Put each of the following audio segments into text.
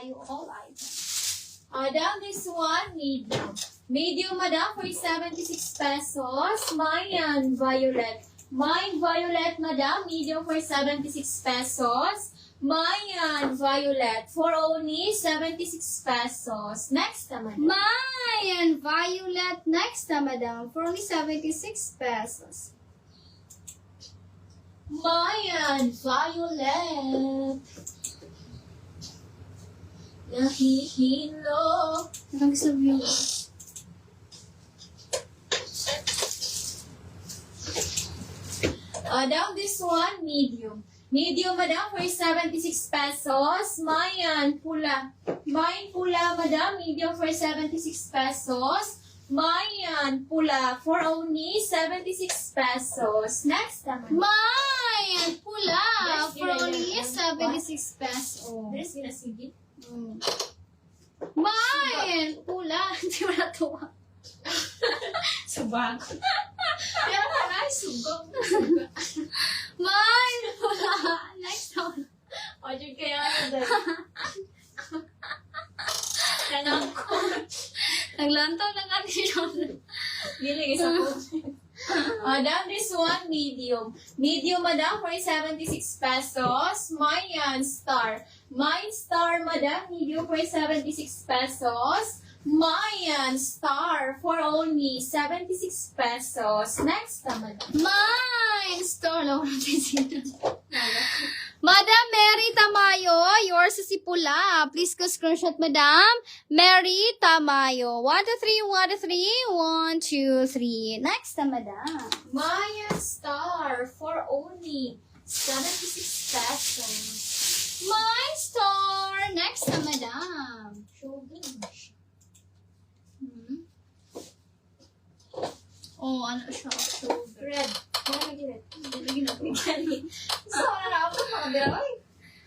tayo all items. Down this one, medium. Medium, madam, for 76 pesos. Mayan, violet. Mine, violet, madam, medium for 76 pesos. Mayan, violet, for only 76 pesos. Next naman. Mayan violet next na madam for only 76 pesos. Mayan, violet. Nahihilo. Anong sabihin? Down this one, medium. Medium, madam, for 76 pesos. Mayan, pula. Mine, pula, madam, medium for 76 pesos. Mayan, pula, for only 76 pesos. Next naman. Mayan pula Yes, for yun, only yun. 76 pesos. There's ginasigi. Mayan pula. Hindi mo natuwa. Subag. Pero parang sugong. Mayan pula next one. O, dyan kaya na dahil. Tanong ko. Naglantaw lang natin yun. Dili, isa po. Down this one, medium. Medium, madam, for 76 pesos. Mayan, star. Mine, star, madam, medium for 76 pesos. Mayan, star, for only 76 pesos. Next naman. Mayan store lang natin sila. Madam Mary Tamayo, yours is si pula. Please go screenshot, Madam Mary Tamayo. 1, 2, 3, 1, 2, 3, 1, 2, 3. Next na, Madam. Mayan, star, for only 76 pesos. My store. Next na, Madam. Shoulder. Oh, ano siya? Shoulder. Red. Red. So, ano ako mga biraway?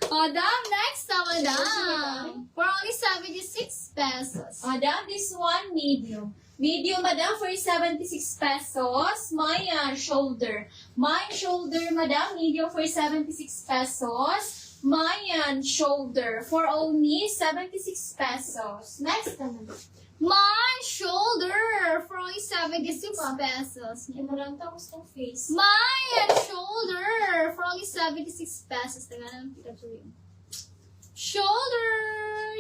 Madam, next na, Madam. For only 76 pesos. Madam, this one, medium. Medium, madam, for 76 pesos. Mayan, shoulder. Mine, shoulder, madam, medium for 76 pesos. Mayan, shoulder, for only 76 pesos. Next naman. My shoulder for only 76 pesos. Ay, marang tapos tong face. My shoulder for only 76 pesos. Tagaan ng pinatuloy. Shoulder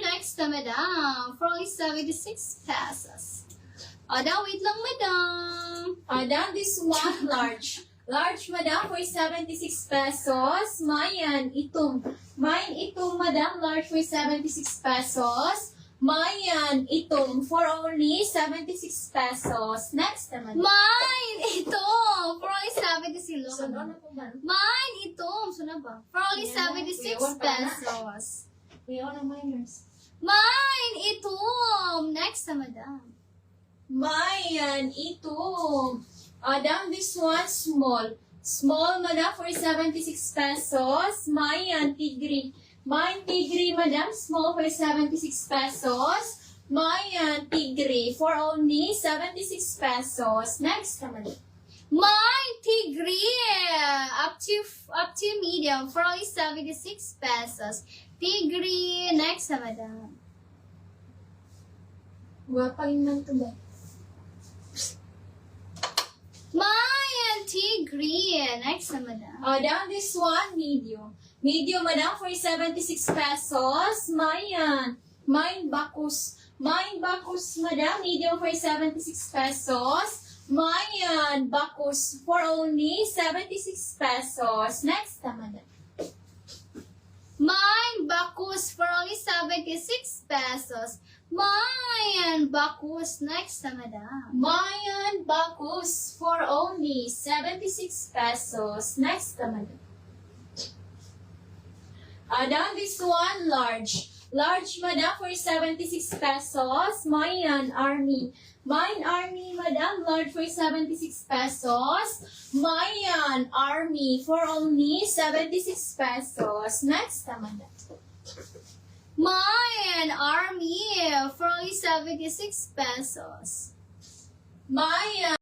next na, Madam, for only 76 pesos. Ada, wait lang, Madam. Madam, this one, large. Large, madam, for 76 pesos. Mayan, itong. Mine, itong, madam, large for 76 pesos. Mayan, itong, for only 76 pesos. Next naman. Mine, ito, for only 76. So, ano po ba? Mine, ito, saan ba? For only Yan, 76 kuya, pesos. Kuya, ano minors? Mine, ito. Next na, Madam. Mayan, itong. Madam, this one, small. Small, madam, for 76 pesos. Mayan, tigri. Mine, tigri, madam, small for 76 pesos. Mayan, tigri, for only 76 pesos. Next naman. Mine, tigri. Up to medium for only 76 pesos. Tigri. Next na, Madam. Guwapang man to ba? Mine, tigri. Next na, Madam. Down this one, medium. Medium, madam, for 76 pesos. Mayan. Mine, bakus. Mine, bakus, madam, medium for 76 pesos. Mayan, bakus, for only 76 pesos. Next naman. Mine, bakus for only 76 pesos. Mine, bakus. Next na, Madam. Mayan, bakus, for only 76 pesos. Next naman. Down this one, large. Large, madam, for 76 pesos. Mayan, army. Mine, army, madam, large for 76 pesos. Mayan, army, for only 76 pesos. Next naman. Mine, army for only 76 pesos. Mayan.